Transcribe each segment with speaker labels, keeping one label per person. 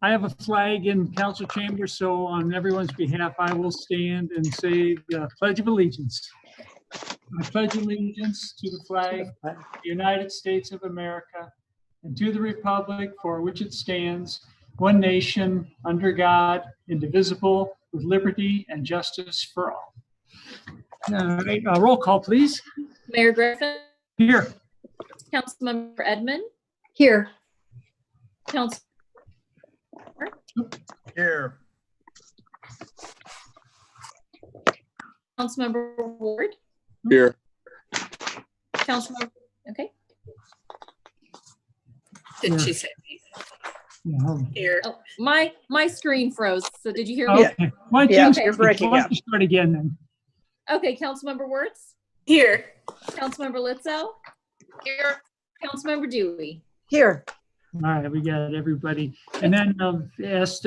Speaker 1: I have a flag in council chamber, so on everyone's behalf, I will stand and say the Pledge of Allegiance. I pledge allegiance to the flag of the United States of America and to the republic for which it stands, one nation, under God, indivisible, with liberty and justice for all. All right, roll call, please.
Speaker 2: Mayor Griffin.
Speaker 1: Here.
Speaker 2: Councilmember Edmond.
Speaker 3: Here.
Speaker 2: Council.
Speaker 4: Here.
Speaker 2: Councilmember Ward.
Speaker 4: Here.
Speaker 2: Councilmember. Okay.
Speaker 3: Didn't she say me?
Speaker 1: Yeah.
Speaker 3: Here.
Speaker 2: Oh, my screen froze. So did you hear me?
Speaker 1: Okay. Why don't
Speaker 3: Yeah,
Speaker 1: you-
Speaker 3: you're breaking
Speaker 1: why don't
Speaker 3: up.
Speaker 1: you start again then?
Speaker 2: Okay. Councilmember Wertz.
Speaker 3: Here.
Speaker 2: Councilmember Litzo.
Speaker 3: Here.
Speaker 2: Councilmember Dewey.
Speaker 3: Here.
Speaker 1: All right, we got everybody. And then asked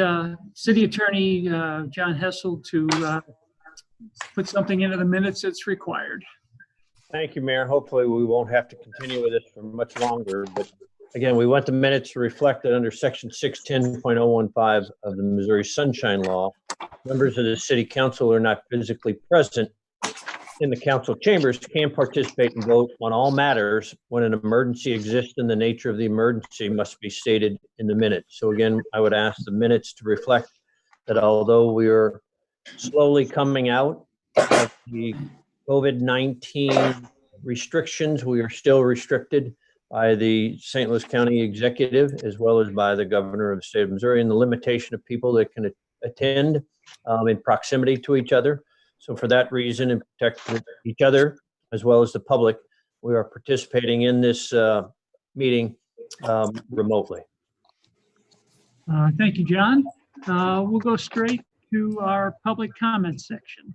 Speaker 1: City Attorney John Hessel to put something into the minutes that's required.
Speaker 5: Thank you, Mayor. Hopefully we won't have to continue with this for much longer, but again, we want the minutes to reflect that under section 610.015 of the Missouri Sunshine Law, members of the city council are not physically present in the council chambers can participate and vote on all matters when an emergency exists, and the nature of the emergency must be stated in the minutes. So again, I would ask the minutes to reflect that although we are slowly coming out of the COVID-19 restrictions, we are still restricted by the St. Louis County Executive as well as by the governor of the state of Missouri, and the limitation of people that can attend in proximity to each other. So for that reason, and protect each other as well as the public, we are participating in this meeting remotely.
Speaker 1: Thank you, John. We'll go straight to our public comments section.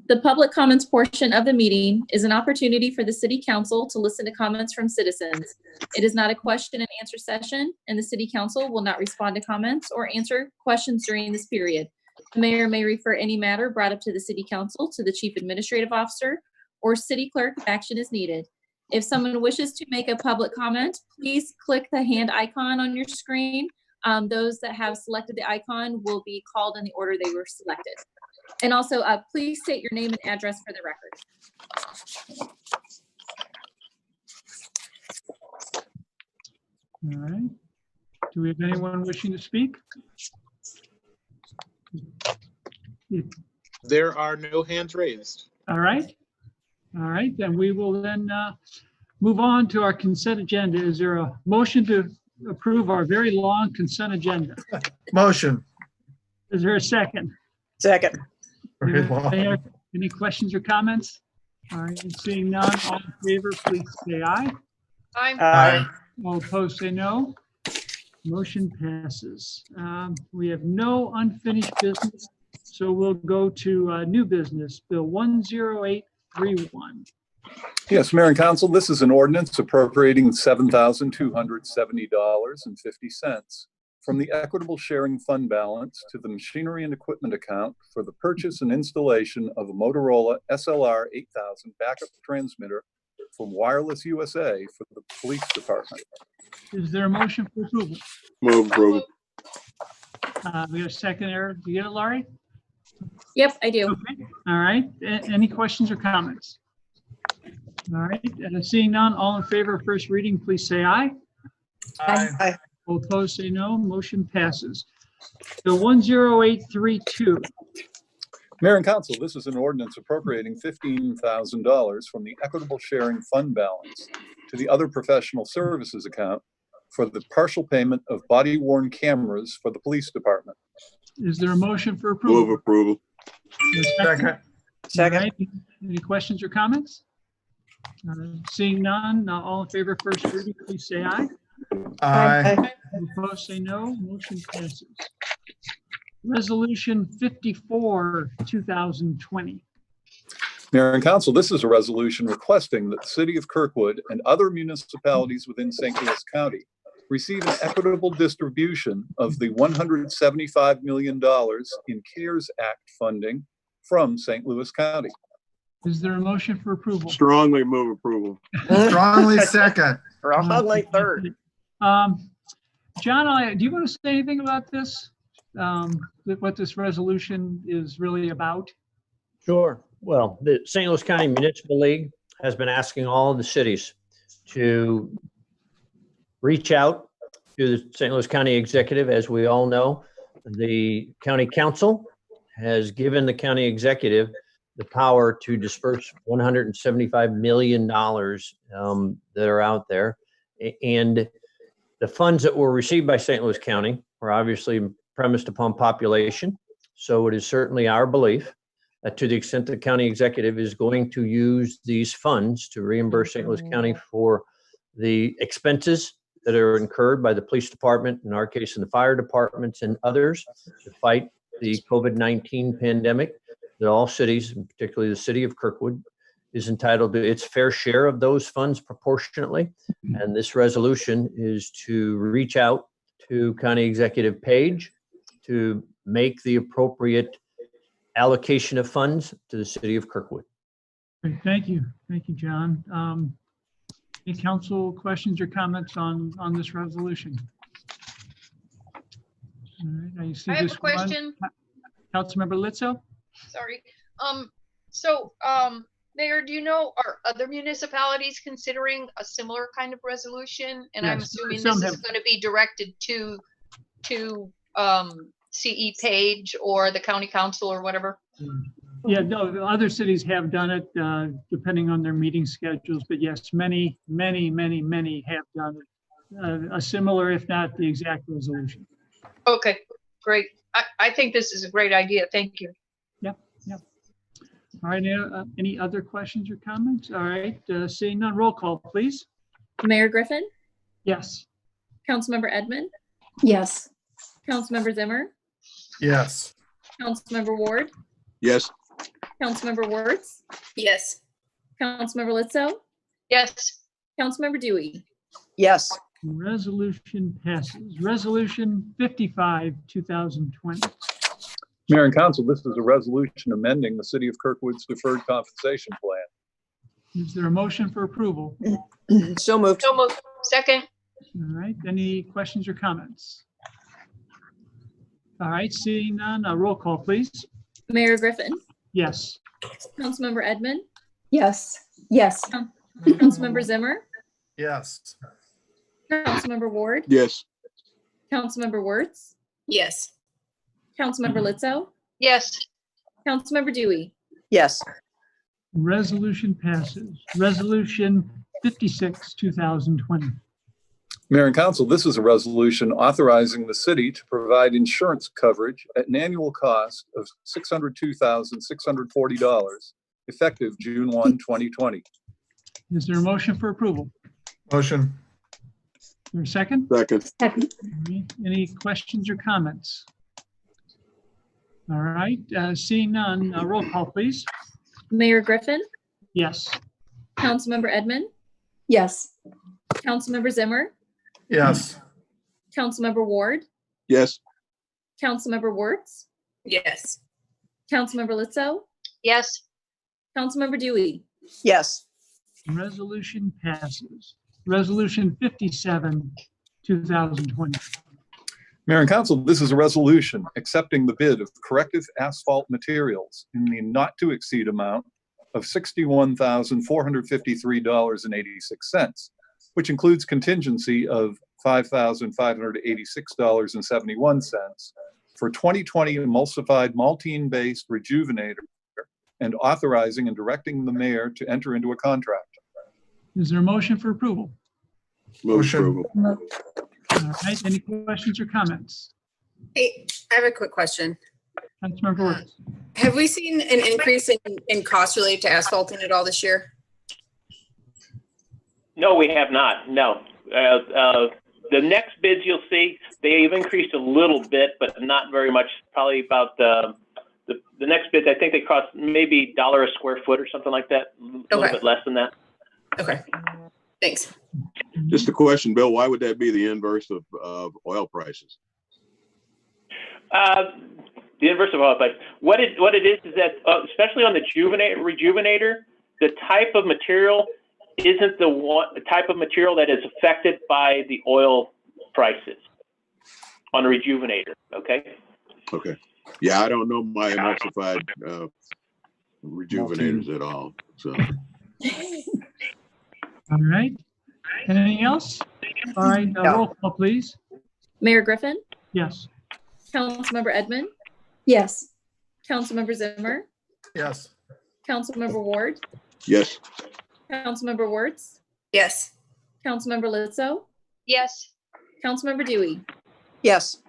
Speaker 2: The public comments portion of the meeting is an opportunity for the city council to listen to comments from citizens. It is not a question and answer session, and the city council will not respond to comments or answer questions during this period. The mayor may refer any matter brought up to the city council to the chief administrative officer or city clerk if action is needed. If someone wishes to make a public comment, please click the hand icon on your screen. Those that have selected the icon will be called in the order they were selected. And also, please state your name and address for the record.
Speaker 1: All right. Do we have anyone wishing to speak?
Speaker 4: There are no hands raised.
Speaker 1: All right. All right, then we will then move on to our consent agenda. Is there a motion to approve our very long consent agenda?
Speaker 4: Motion.
Speaker 1: Is there a second?
Speaker 3: Second.
Speaker 4: Very long.
Speaker 1: Mayor, any questions or comments? All right, seeing none, all in favor, please say aye.
Speaker 3: Aye.
Speaker 1: All opposed, say no. Motion passes. We have no unfinished business, so we'll go to new business, Bill 10831.
Speaker 6: Yes, Mayor and Council, this is an ordinance appropriating $7,270.50 from the Equitable Sharing Fund balance to the Machinery and Equipment account for the purchase and installation of a Motorola SLR 8000 backup transmitter from Wireless USA for the Police Department.
Speaker 1: Is there a motion for approval?
Speaker 4: Move approval.
Speaker 1: We have a second there. Do you get it, Laurie?
Speaker 2: Yep, I do.
Speaker 1: Okay. All right. Any questions or comments? All right. Seeing none, all in favor of first reading, please say aye.
Speaker 3: Aye.
Speaker 1: All opposed, say no. Motion passes. Bill 10832.
Speaker 6: Mayor and Council, this is an ordinance appropriating $15,000 from the Equitable Sharing Fund balance to the Other Professional Services account for the partial payment of body-worn cameras for the Police Department.
Speaker 1: Is there a motion for approval?
Speaker 4: Move approval.
Speaker 1: Second.
Speaker 3: Second.
Speaker 1: All right. Any questions or comments? Seeing none, all in favor of first reading, please say aye.
Speaker 4: Aye.
Speaker 1: All opposed, say no. Motion passes. Resolution 54, 2020.
Speaker 6: Mayor and Council, this is a resolution requesting that the City of Kirkwood and other municipalities within St. Louis County receive an equitable distribution of the $175 million in CARES Act funding from St. Louis County.
Speaker 1: Is there a motion for approval?
Speaker 4: Strongly move approval.
Speaker 3: Strongly
Speaker 4: second.
Speaker 3: Strongly third.
Speaker 1: John, do you want to say anything about this? What this resolution is really about?
Speaker 5: Sure. Well, the St. Louis County Municipal League has been asking all of the cities to reach out to the St. Louis County Executive. As we all know, the County Council has given the County Executive the power to disperse $175 million that are out there. And the funds that were received by St. Louis County were obviously premised upon population. So it is certainly our belief that to the extent the county executive is going to use these funds to reimburse St. Louis County for the expenses that are incurred by the police department, in our case, in the fire departments and others, to fight the COVID-19 pandemic, that all cities, and particularly the city of Kirkwood, is entitled to its fair share of those funds proportionately. And this resolution is to reach out to County Executive Page to make the appropriate allocation of funds to the city of Kirkwood.
Speaker 1: Great, thank you. Thank you, John. Any council questions or comments on this resolution? All right, I see
Speaker 7: I have
Speaker 1: this
Speaker 7: a question.
Speaker 1: Councilmember Litzo?
Speaker 7: Sorry. Mayor, do you know, are other municipalities considering a similar kind of resolution? And I'm
Speaker 1: Yes,
Speaker 7: assuming
Speaker 1: some
Speaker 7: this is
Speaker 1: have.
Speaker 7: going to be directed to CE Page or the county council or whatever.
Speaker 1: Yeah, no, other cities have done it, depending on their meeting schedules, but yes, many have done it. A similar, if not the exact resolution.
Speaker 7: Okay, great. I think this is a great idea. Thank you.
Speaker 1: All right, any other questions or comments? All right, seeing none, roll call, please.
Speaker 2: Mayor Griffin,
Speaker 1: Yes.
Speaker 2: Councilmember Edmond,
Speaker 8: Yes.
Speaker 2: Councilmember Zimmer,
Speaker 4: Yes.
Speaker 2: Councilmember Ward,
Speaker 4: Yes.
Speaker 2: Councilmember Wertz,
Speaker 8: Yes.
Speaker 2: Councilmember Litzo,
Speaker 7: Yes,
Speaker 2: Councilmember Dewey.
Speaker 3: Yes.
Speaker 1: Resolution passes. Resolution 55, 2020.
Speaker 6: Mayor and council, this is a resolution amending the city of Kirkwood's deferred compensation plan.
Speaker 1: Is there a motion for approval?
Speaker 3: So moved.
Speaker 7: so moved. Second.
Speaker 1: All right, any questions or comments? All right, seeing none, roll call, please.
Speaker 2: Mayor Griffin,
Speaker 1: Yes.
Speaker 2: Councilmember Edmond,
Speaker 8: Yes. Yes.
Speaker 2: Councilmember Zimmer,
Speaker 4: Yes.
Speaker 2: Councilmember Ward,
Speaker 4: Yes.
Speaker 2: Councilmember Wertz,
Speaker 8: Yes.
Speaker 2: Councilmember Litzo,
Speaker 7: Yes,
Speaker 2: Councilmember Dewey.
Speaker 3: Yes.
Speaker 1: Resolution passes. Resolution 56, 2020.
Speaker 6: Mayor and council, this is a resolution authorizing the city to provide insurance coverage at an annual cost of $602,640, effective June 1, 2020.
Speaker 1: Is there a motion for approval?
Speaker 4: Motion.
Speaker 1: Is there a second?
Speaker 4: Second.
Speaker 8: Second.
Speaker 1: All right, any questions or comments? All right, seeing none, roll call, please.
Speaker 2: Mayor Griffin,
Speaker 1: Yes.
Speaker 2: Councilmember Edmond,
Speaker 8: Yes.
Speaker 2: Councilmember Zimmer,
Speaker 4: Yes.
Speaker 2: Councilmember Ward,
Speaker 4: Yes.
Speaker 2: Councilmember Wertz,
Speaker 8: Yes.
Speaker 2: Councilmember Litzo,
Speaker 7: yes,
Speaker 2: Councilmember Dewey.
Speaker 3: Yes.
Speaker 1: Resolution passes. Resolution 57, 2020.
Speaker 6: Mayor and council, this is a resolution accepting the bid of corrective asphalt materials in the not to exceed amount of $61,453.86, which includes contingency of $5,586.71 for 2020 emulsified maltine-based rejuvenator, and authorizing and directing the mayor to enter into a contract.
Speaker 1: Is there a motion for approval?
Speaker 4: Motion.
Speaker 1: All right, any questions or comments?
Speaker 9: Hey, I have a quick question.
Speaker 1: Councilmember Wertz.
Speaker 9: Have we seen an increase in costs related to asphalting at all this year?
Speaker 10: No, we have not. No. The next bids you'll see, they've increased a little bit, but not very much. Probably about the next bids, I think they cost maybe $1 a square foot or something like that. A little
Speaker 9: Okay.
Speaker 10: bit less than that.
Speaker 9: Okay, thanks.
Speaker 4: Just a question, Bill, why would that be the inverse of oil prices?
Speaker 10: The inverse of oil price. What it is that, especially on the rejuvenator, the type of material isn't the type of material that is affected by the oil prices. on a rejuvenator, okay?
Speaker 4: Okay. Yeah, I don't know my emulsified rejuvenators at all, so.
Speaker 1: All right. Anything else? All right, roll call, please.
Speaker 2: Mayor Griffin,
Speaker 1: Yes.
Speaker 2: Councilmember Edmond,
Speaker 8: Yes.
Speaker 2: Councilmember Zimmer,
Speaker 11: Yes.
Speaker 2: Councilmember Ward,
Speaker 4: Yes.
Speaker 2: Councilmember Wertz,
Speaker 9: Yes.
Speaker 2: Councilmember Lizzo,
Speaker 7: Yes.
Speaker 2: Councilmember Dewey.
Speaker 3: Yes.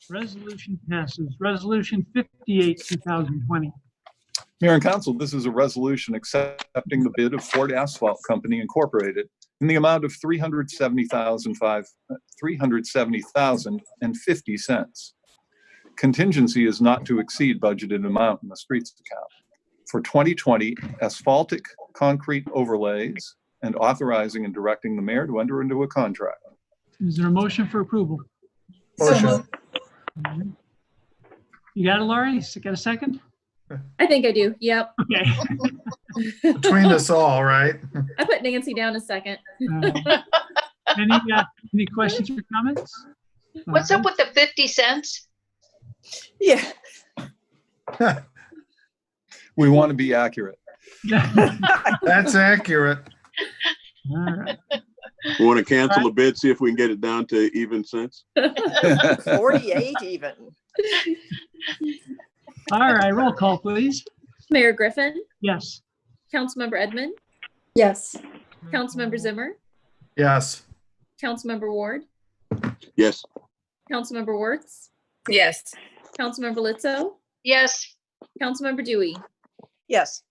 Speaker 1: Resolution passes. Resolution 58, 2020.
Speaker 6: Mayor and Council, this is a resolution accepting the bid of Ford Asphalt Company Incorporated in the amount of $370,050. Contingency is not to exceed budgeted amount in the streets account. For 2020, asphaltic concrete overlays and authorizing and directing the mayor to enter into a contract.
Speaker 1: Is there a motion for approval?
Speaker 11: Motion.
Speaker 1: All right. You got it, Laurie? Got a second?
Speaker 2: I think I do. Yep.
Speaker 1: Okay.
Speaker 11: Between us all, right?
Speaker 2: I put Nancy down a second.
Speaker 1: Any questions or comments?
Speaker 7: What's up with the 50 cents?
Speaker 3: Yeah.
Speaker 6: We want to be accurate.
Speaker 11: That's accurate.
Speaker 1: All right.
Speaker 4: We want to cancel the bid, see if we can get it down to even cents.
Speaker 3: 48 even.
Speaker 1: All right, roll call, please.
Speaker 2: Mayor Griffin,
Speaker 1: Yes.
Speaker 2: Councilmember Edmond,
Speaker 8: Yes.
Speaker 2: Councilmember Zimmer,
Speaker 11: Yes.
Speaker 2: Councilmember Ward,
Speaker 4: Yes.
Speaker 2: Councilmember Wertz,
Speaker 9: Yes.
Speaker 2: Councilmember Lizzo,
Speaker 7: Yes.
Speaker 2: Councilmember Dewey.
Speaker 3: Yes.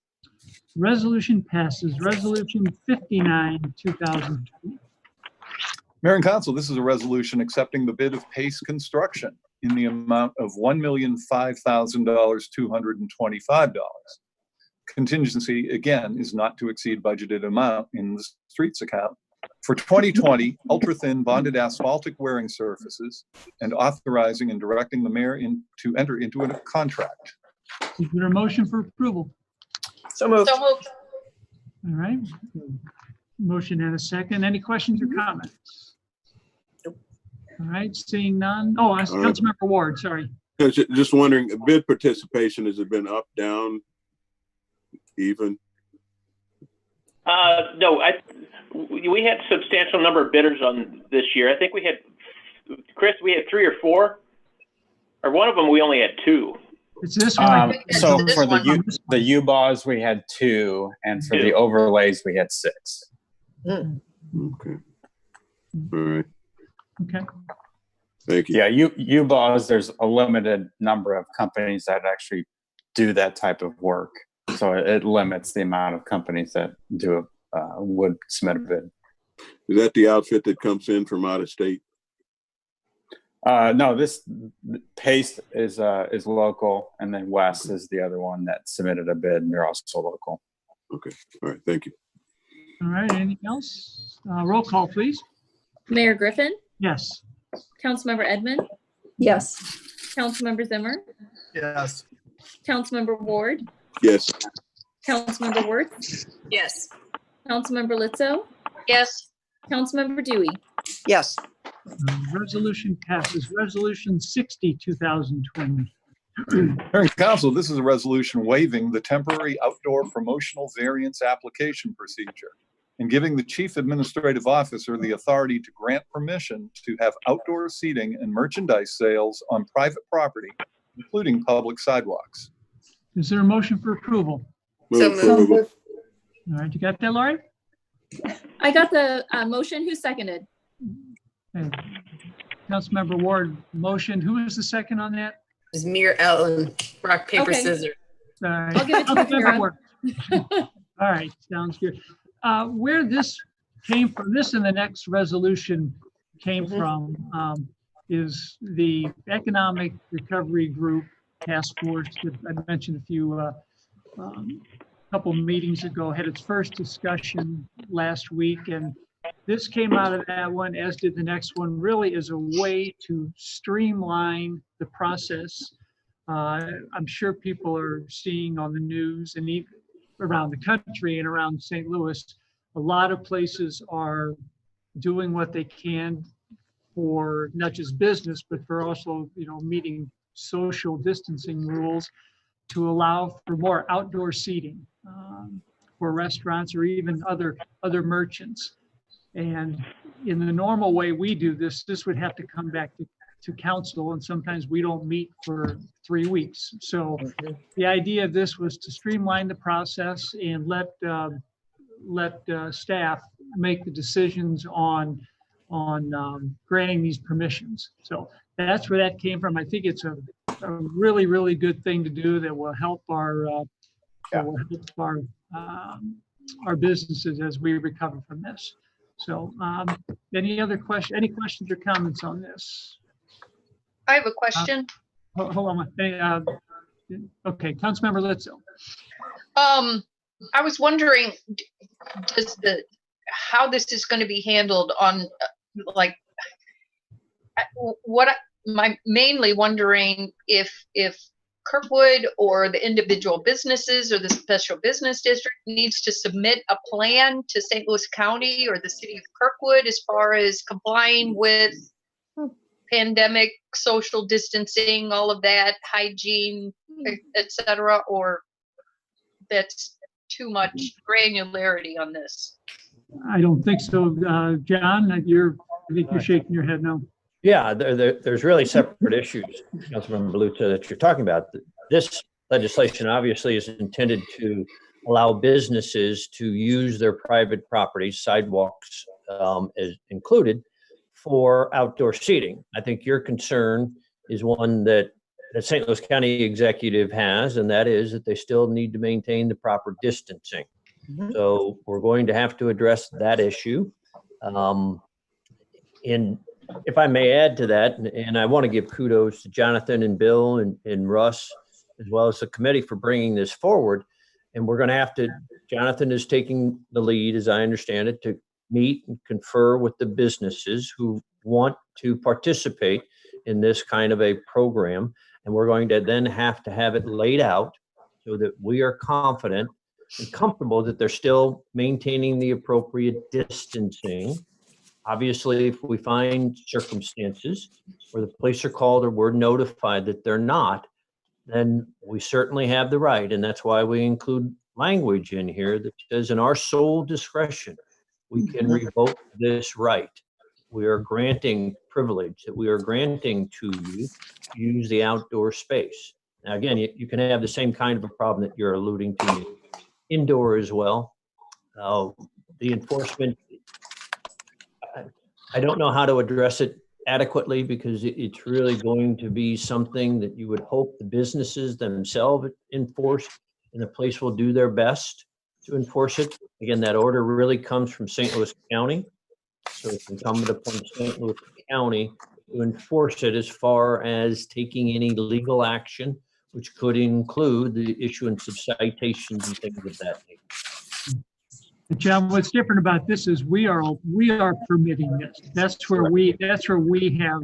Speaker 1: Resolution passes. Resolution 59, 2020.
Speaker 6: Mayor and Council, this is a resolution accepting the bid of Pace Construction in the amount of $1,005,225. Contingency, again, is not to exceed budgeted amount in the streets account. For 2020, ultra-thin bonded asphaltic wearing surfaces and authorizing and directing the mayor to enter into a contract.
Speaker 1: Is there a motion for approval?
Speaker 3: So moved.
Speaker 7: So moved.
Speaker 1: All right. Motion and a second. Any questions or comments? All right, seeing none. Oh, that's Councilmember Ward, sorry.
Speaker 4: Just wondering, bid participation, has it been up, down, even?
Speaker 10: No, we had substantial number of bidders on this year. I think we had, Chris, we had 3 or 4, or one of them we only had 2.
Speaker 1: It's this one.
Speaker 12: So
Speaker 7: This
Speaker 12: for
Speaker 7: one.
Speaker 12: the U-Bahs, we had 2, and for the overlays, we had 6.
Speaker 4: Okay. All right.
Speaker 1: Okay.
Speaker 4: Thank you.
Speaker 12: Yeah, U-Bahs, there's a limited number of companies that actually do that type of work. So it limits the amount of companies that would submit a bid.
Speaker 4: Is that the outfit that comes in from out of state?
Speaker 12: No, this Pace is local, and then West is the other one that submitted a bid, and they're also local.
Speaker 4: Okay. All right. Thank you.
Speaker 1: All right, anything else? Roll call, please.
Speaker 2: Mayor Griffin,
Speaker 1: Yes.
Speaker 2: Councilmember Edmond,
Speaker 8: Yes.
Speaker 2: Councilmember Zimmer,
Speaker 11: Yes.
Speaker 2: Councilmember Ward,
Speaker 4: Yes.
Speaker 2: Councilmember Wertz,
Speaker 9: Yes.
Speaker 2: Councilmember Lizzo,
Speaker 7: Yes.
Speaker 2: Councilmember Dewey.
Speaker 3: Yes.
Speaker 1: Resolution passes. Resolution 60, 2020.
Speaker 6: Mayor and Council, this is a resolution waiving the temporary outdoor promotional variance application procedure and giving the chief administrative officer the authority to grant permission to have outdoor seating and merchandise sales on private property, including public sidewalks.
Speaker 1: Is there a motion for approval?
Speaker 9: So
Speaker 4: Move for
Speaker 9: moved.
Speaker 4: approval.
Speaker 1: All right, you got that, Laurie?
Speaker 2: I got the motion. Who seconded?
Speaker 1: Okay. Councilmember Ward, motion. Who was the second on that?
Speaker 9: It's Mir Ellen, rock, paper,
Speaker 2: Okay.
Speaker 9: scissors.
Speaker 1: All right.
Speaker 2: I'll give it to you,
Speaker 1: Councilmember
Speaker 2: Kara.
Speaker 1: Ward. All right, sounds good. Where this came from, this and the next resolution came from, is the Economic Recovery Group Task Force that I mentioned a couple meetings ago, had its first discussion last week, and this came out of that one, as did the next one, really is a way to streamline the process. I'm sure people are seeing on the news and even around the country and around St. Louis, a lot of places are doing what they can for not just business, but for also, meeting social distancing rules to allow for more outdoor seating for restaurants or even other merchants. And in the normal way we do this would have to come back to council, and sometimes we don't meet for 3 weeks. So the idea of this was to streamline the process and let staff make the decisions on granting these permissions. So that's where that came from. I think it's a really, really good thing to do that will help our businesses as we recover from this. So any questions or comments on this?
Speaker 7: I have a question.
Speaker 1: Hold on. Okay, Councilmember Litzel.
Speaker 7: I was wondering, how this is going to be handled on, I'm mainly wondering if Kirkwood or the individual businesses or the special business district needs to submit a plan to St. Louis County or the city of Kirkwood as far as complying with pandemic, social distancing, all of that, hygiene, etc., or that's too much granularity on this?
Speaker 1: I don't think so. John, I think you're shaking your head no.
Speaker 5: Yeah, there's really separate issues, Councilmember Baluta, that you're talking about. This legislation obviously is intended to allow businesses to use their private properties, sidewalks is included, for outdoor seating. I think your concern is one that the St. Louis County executive has, and that is that they still need to maintain the proper distancing. So we're going to have to address that issue. And if I may add to that, and I want to give kudos to Jonathan and Bill and Russ, as well as the committee for bringing this forward. And we're going to have to, Jonathan is taking the lead, as I understand it, to meet and confer with the businesses who want to participate in this kind of a program. And we're going to then have to have it laid out so that we are confident and comfortable that they're still maintaining the appropriate distancing. Obviously, if we find circumstances where the police are called or we're notified that they're not, then we certainly have the right. And that's why we include language in here that says, in our sole discretion, we can revoke this right. We are granting privilege that we are granting to you to use the outdoor space. Now, again, you can have the same kind of a problem that you're alluding to indoor as well. The enforcement, I don't know how to address it adequately because it's really going to be something that you would hope the businesses themselves enforce, and the police will do their best to enforce it. Again, that order really comes from St. Louis County, so it's incumbent upon St. Louis County to enforce it as far as taking any legal action, which could include the issuance of citations and things of that nature.
Speaker 1: John, what's different about this is we are permitting this. That's where we have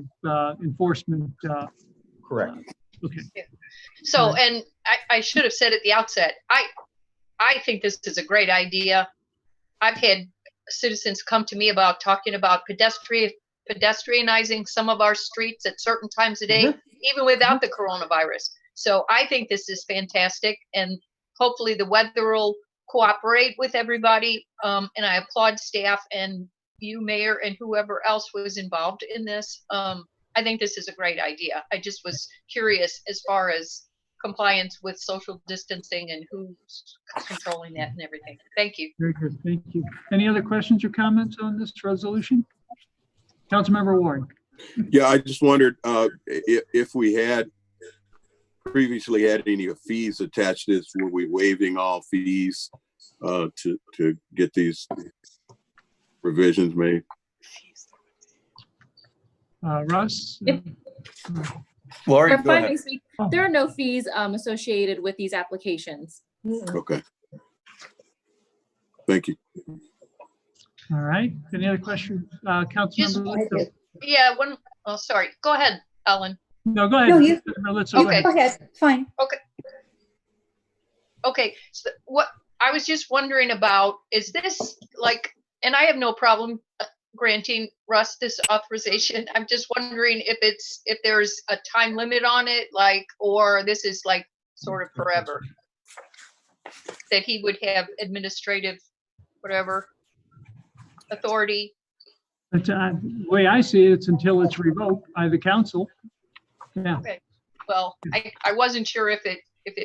Speaker 1: enforcement.
Speaker 5: Correct.
Speaker 1: Okay.
Speaker 7: So, and I should have said at the outset, I think this is a great idea. I've had citizens come to me about talking about pedestrianizing some of our streets at certain times of day, even without the coronavirus. So I think this is fantastic, and hopefully the weather will cooperate with everybody. And I applaud staff and you, Mayor, and whoever else was involved in this. I think this is a great idea. I just was curious as far as compliance with social distancing and who's controlling that and everything. Thank you.
Speaker 1: Very good. Thank you. Any other questions or comments on this resolution? Councilmember Ward.
Speaker 4: Yeah, I just wondered if we had previously had any fees attached to this, were we waiving all fees to get these revisions made?
Speaker 1: Russ?
Speaker 6: Lori,
Speaker 2: For
Speaker 6: go ahead.
Speaker 2: findings, there are no fees associated with these applications.
Speaker 4: Okay. Thank you.
Speaker 1: All right. Any other questions? Councilmember?
Speaker 7: Yeah, sorry. Go ahead, Ellen.
Speaker 1: No, go ahead.
Speaker 8: No, you-
Speaker 7: Okay.
Speaker 8: Go ahead, fine.
Speaker 7: Okay. So what I was just wondering about is this like, and I have no problem granting Russ this authorization. I'm just wondering if there's a time limit on it, like, or this is like sort of forever. That he would have administrative, whatever, authority.
Speaker 1: But the way I see it, it's until it's revoked by the council. Yeah.
Speaker 7: Okay. Well, I wasn't sure if it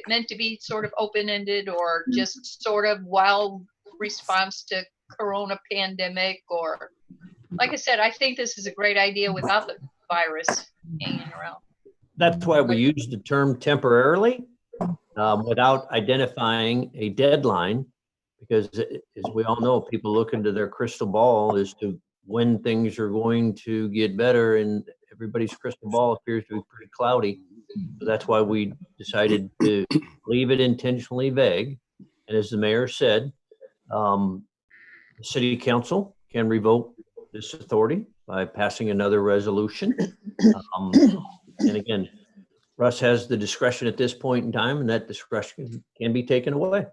Speaker 7: meant to be sort of open-ended or just sort of wild response to Corona pandemic, or like I said, I think this is a great idea without the virus hanging around.
Speaker 5: That's why we use the term temporarily without identifying a deadline, because as we all know, people look into their crystal ball as to when things are going to get better, and everybody's crystal ball appears to be pretty cloudy. So that's why we decided to leave it intentionally vague. And as the mayor said, the city council can revoke this authority by passing another resolution. And again, Russ has the discretion at this point in time, and that discretion can be taken away.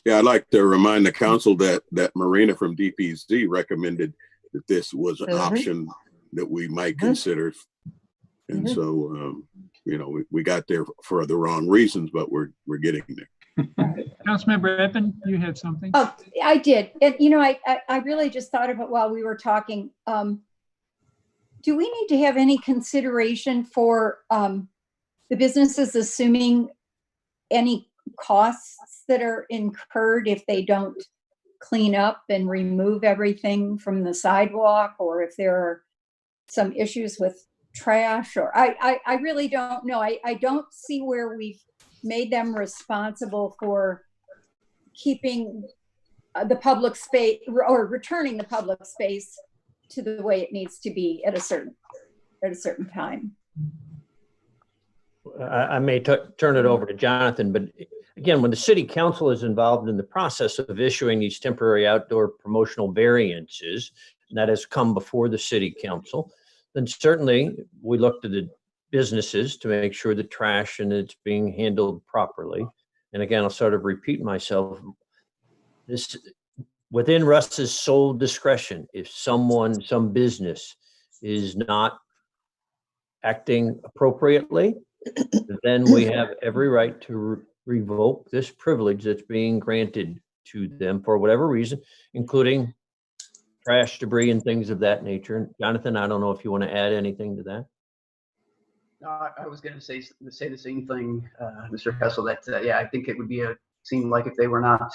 Speaker 4: Yeah, I'd like to remind the council that Marina from DPZ recommended that this was an option that we might consider. And so, you know, we got there for the wrong reasons, but we're getting there.
Speaker 1: Councilmember Evan, you had something?
Speaker 8: Oh, I did. And, you know, I really just thought of it while we were talking. Do we need to have any consideration for the businesses assuming any costs that are incurred if they don't clean up and remove everything from the sidewalk, or if there are some issues with trash, or I really don't know. I don't see where we've made them responsible for keeping the public space or returning the public space to the way it needs to be at a certain time.
Speaker 5: I may turn it over to Jonathan, but again, when the city council is involved in the process of issuing these temporary outdoor promotional variances, and that has come before the city council, then certainly we look to the businesses to make sure the trash and it's being handled properly. And again, I'll sort of repeat myself. This within Russ's sole discretion, if some business is not acting appropriately, then we have every right to revoke this privilege that's being granted to them for whatever reason, including trash, debris, and things of that nature. Jonathan, I don't know if you want to add anything to that.
Speaker 13: I was going to say the same thing, Mr. Hessel, that yeah, I think it would seem like if they were not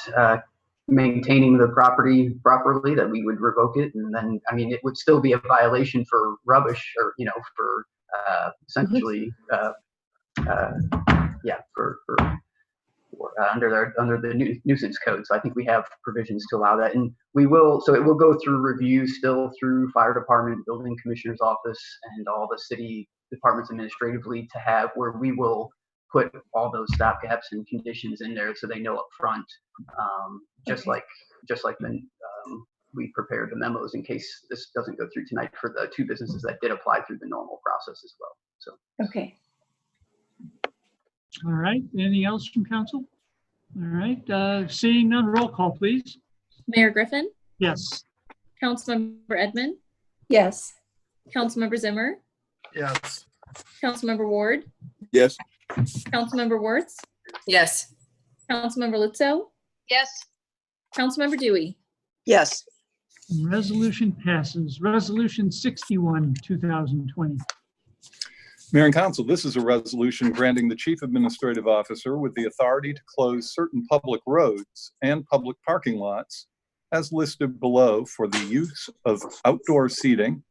Speaker 13: maintaining the property properly, that we would revoke it. And then, I mean, it would still be a violation for rubbish, or, you know, for essentially, yeah, for under the nuisance code. So I think we have provisions to allow that, and we will. So it will go through review still through fire department, building commissioner's office, and all the city departments administratively, to have where we will put all those stopgaps and conditions in there so they know up front, just like when we prepared the memos in case this doesn't go through tonight for the two businesses that did apply through the normal process as well. So
Speaker 8: okay.
Speaker 1: All right. Anything else from council? All right. Seeing none, roll call, please.
Speaker 2: Mayor Griffin?
Speaker 1: Yes.
Speaker 2: Councilmember Edmond?
Speaker 8: Yes.
Speaker 2: Councilmember Zimmer?
Speaker 11: Yes.
Speaker 2: Councilmember Ward?
Speaker 4: Yes.
Speaker 2: Councilmember Wertz?
Speaker 9: Yes.
Speaker 2: Councilmember Lutzo?
Speaker 7: Yes.
Speaker 2: Councilmember Dewey?
Speaker 3: Yes.
Speaker 1: Resolution passes. Resolution 61, 2020.
Speaker 6: Mayor and Council, this is a resolution granting the Chief Administrative Officer with the authority to close certain public roads and public parking lots as listed below for the use of outdoor seating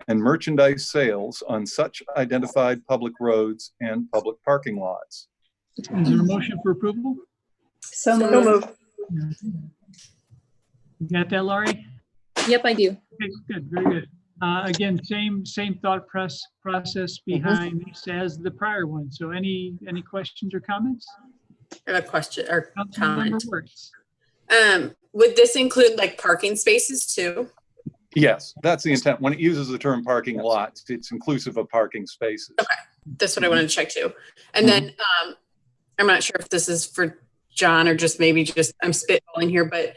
Speaker 6: and merchandise sales on such identified public roads and public parking lots.
Speaker 1: Is there a motion for approval?
Speaker 8: So
Speaker 3: So
Speaker 8: moved.
Speaker 3: move.
Speaker 1: You got that, Laurie?
Speaker 2: Yep, I do.
Speaker 1: Okay, good, very good. Again, same thought process behind this as the prior one. So any questions or comments?
Speaker 9: I have a question or
Speaker 1: Councilmember
Speaker 9: comment.
Speaker 1: Wertz.
Speaker 9: Would this include like parking spaces too?
Speaker 6: Yes, that's the intent. When it uses the term parking lots, it's inclusive of parking spaces.
Speaker 9: Okay, that's what I wanted to check too. And then I'm not sure if this is for John or just maybe I'm spitballing here, but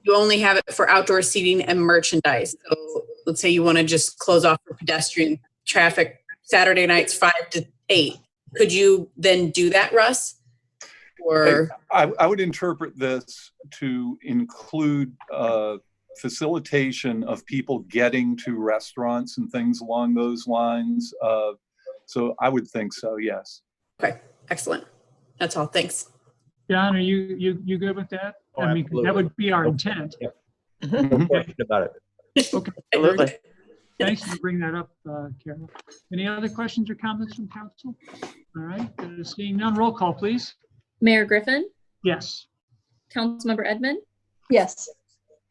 Speaker 9: you only have it for outdoor seating and merchandise. So let's say you want to just close off for pedestrian traffic Saturday nights 5 to 8. Could you then do that, Russ? Or
Speaker 6: I would interpret this to include facilitation of people getting to restaurants and things along those lines. So I would think so, yes.
Speaker 9: okay, excellent. That's all. Thanks.
Speaker 1: John, are you good with that?
Speaker 5: Oh,
Speaker 1: I mean, that would be our intent.
Speaker 5: No question about it.
Speaker 1: Okay.
Speaker 3: Absolutely.
Speaker 1: Thanks for bringing that up, Carol. Any other questions or comments from council? All right, seeing none, roll call, please.
Speaker 2: Mayor Griffin,
Speaker 1: Yes.
Speaker 2: Councilmember Edmond,
Speaker 8: Yes.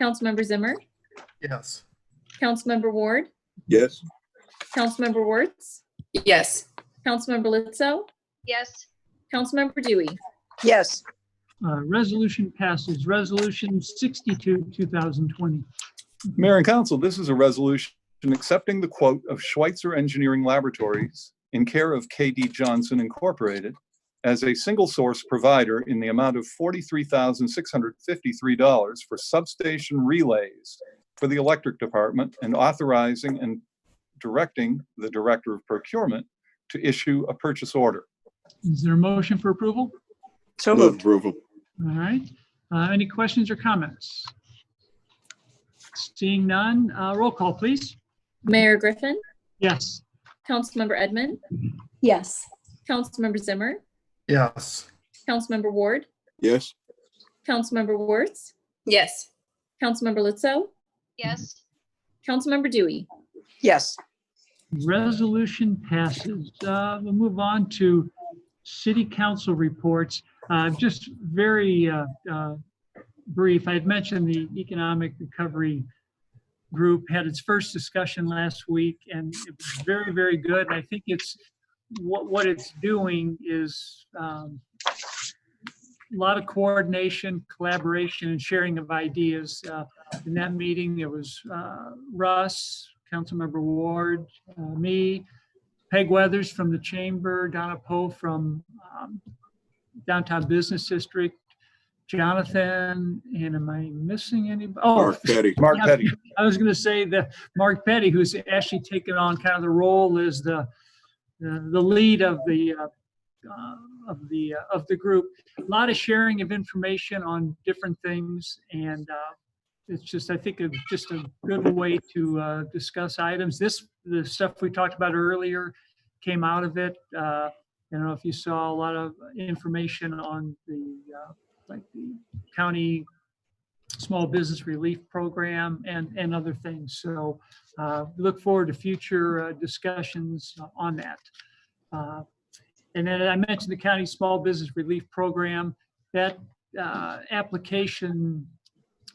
Speaker 2: Councilmember Zimmer,
Speaker 11: Yes.
Speaker 2: Councilmember Ward,
Speaker 4: Yes.
Speaker 2: Councilmember Wertz,
Speaker 9: Yes.
Speaker 2: Councilmember Lizzo,
Speaker 7: Yes.
Speaker 2: Councilmember Dewey.
Speaker 3: Yes.
Speaker 1: Resolution passes. Resolution 62, 2020.
Speaker 6: Mayor and Council, this is a resolution accepting the quote of Schweitzer Engineering Laboratories in care of KD Johnson Incorporated as a single source provider in the amount of $43,653 for substation relays for the electric department, and authorizing and directing the Director of Procurement to issue a purchase order.
Speaker 1: Is there a motion for approval?
Speaker 3: So
Speaker 4: Move
Speaker 3: moved.
Speaker 4: approval.
Speaker 1: All right. Any questions or comments? Seeing none, roll call, please.
Speaker 2: Mayor Griffin,
Speaker 1: Yes.
Speaker 2: Councilmember Edmond,
Speaker 8: Yes.
Speaker 2: Councilmember Zimmer,
Speaker 11: Yes.
Speaker 2: Councilmember Ward,
Speaker 4: Yes.
Speaker 2: Councilmember Wertz,
Speaker 9: Yes.
Speaker 2: Councilmember Lizzo,
Speaker 7: Yes.
Speaker 2: Councilmember Dewey.
Speaker 3: Yes.
Speaker 1: Resolution passes. We'll move on to city council reports. Just very brief. I had mentioned the Economic Recovery Group had its first discussion last week, and it was very, very good. And I think it's what it's doing is a lot of coordination, collaboration, and sharing of ideas. In that meeting, there was Russ, Councilmember Ward, me, Peg Weathers from the Chamber, Donna Poe from Downtown Business District, Jonathan, and am I missing anybody? Oh,
Speaker 4: Mark Petty.
Speaker 6: Mark Petty.
Speaker 1: I was going to say that Mark Petty, who's actually taken on kind of the role as the lead of the group. A lot of sharing of information on different things, and it's just, I think, just a good way to discuss items. The stuff we talked about earlier came out of it. I don't know if you saw a lot of information on the county small business relief program and other things. So look forward to future discussions on that. And then I mentioned the county small business relief program. That application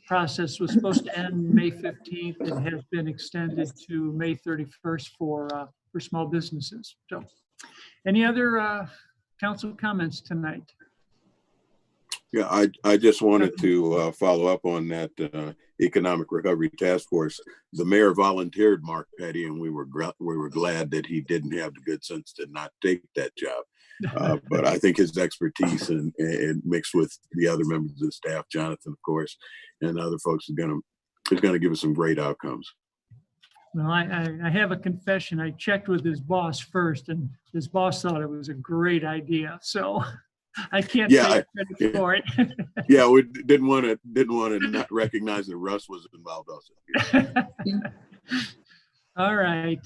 Speaker 1: process was supposed to end May 15th. It has been extended to May 31st for small businesses. So any other council comments tonight?
Speaker 4: Yeah, I just wanted to follow up on that Economic Recovery Task Force. The mayor volunteered Mark Petty, and we were glad that he didn't have the good sense to not take that job. But I think his expertise and mixed with the other members of the staff, Jonathan, of course, and other folks is going to give us some great outcomes.
Speaker 1: Well, I have a confession. I checked with his boss first, and his boss thought it was a great idea. So I can't take credit for it.
Speaker 4: Yeah, we didn't want to not recognize that Russ was involved also.
Speaker 1: All right.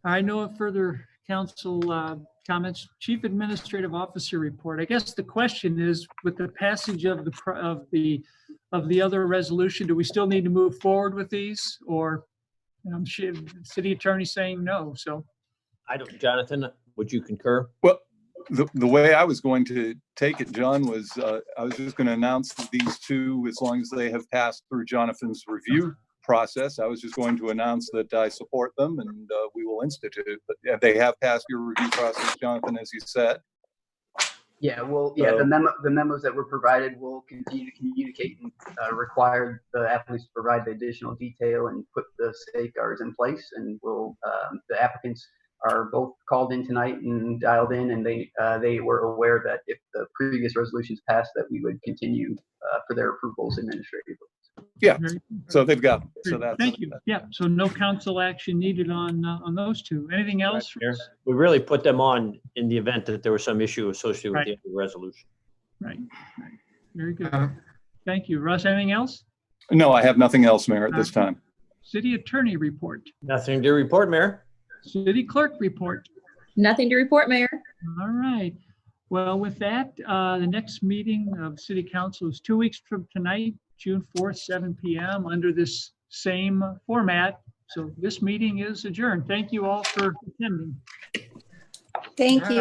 Speaker 1: I know of further council comments. Chief Administrative Officer report. I guess the question is, with the passage of the other resolution, do we still need to move forward with these, or city attorney saying no? So
Speaker 5: I don't. Jonathan, would you concur?
Speaker 6: Well, the way I was going to take it, John, was I was just going to announce these two as long as they have passed through Jonathan's review process. I was just going to announce that I support them, and we will institute. But yeah, they have passed your review process, Jonathan, as you said.
Speaker 13: Yeah, well, yeah, the memos that were provided will continue to communicate and require the applicants to provide the additional detail and put the safeguards in place, and will the applicants are both called in tonight and dialed in, and they were aware that if the previous resolutions passed, that we would continue for their approvals administratively.
Speaker 6: Yeah,
Speaker 1: Very good.
Speaker 6: so they've got them. So that's.
Speaker 1: Thank you. Yeah, so no council action needed on those two. Anything else?
Speaker 5: Mayor. We really put them on in the event that there was some issue associated with
Speaker 1: Right.
Speaker 5: the resolution.
Speaker 1: Right. Very good. Thank you. Russ, anything else?
Speaker 6: No, I have nothing else, Mayor, at this time.
Speaker 1: City attorney report.
Speaker 5: Nothing to report, Mayor.
Speaker 1: City clerk report.
Speaker 2: Nothing to report, Mayor.
Speaker 1: All right. Well, with that, the next meeting of City Council is 2 weeks from tonight, June 4th, 7 p.m. under this same format. So this meeting is adjourned. Thank you all for attending.
Speaker 8: Thank you.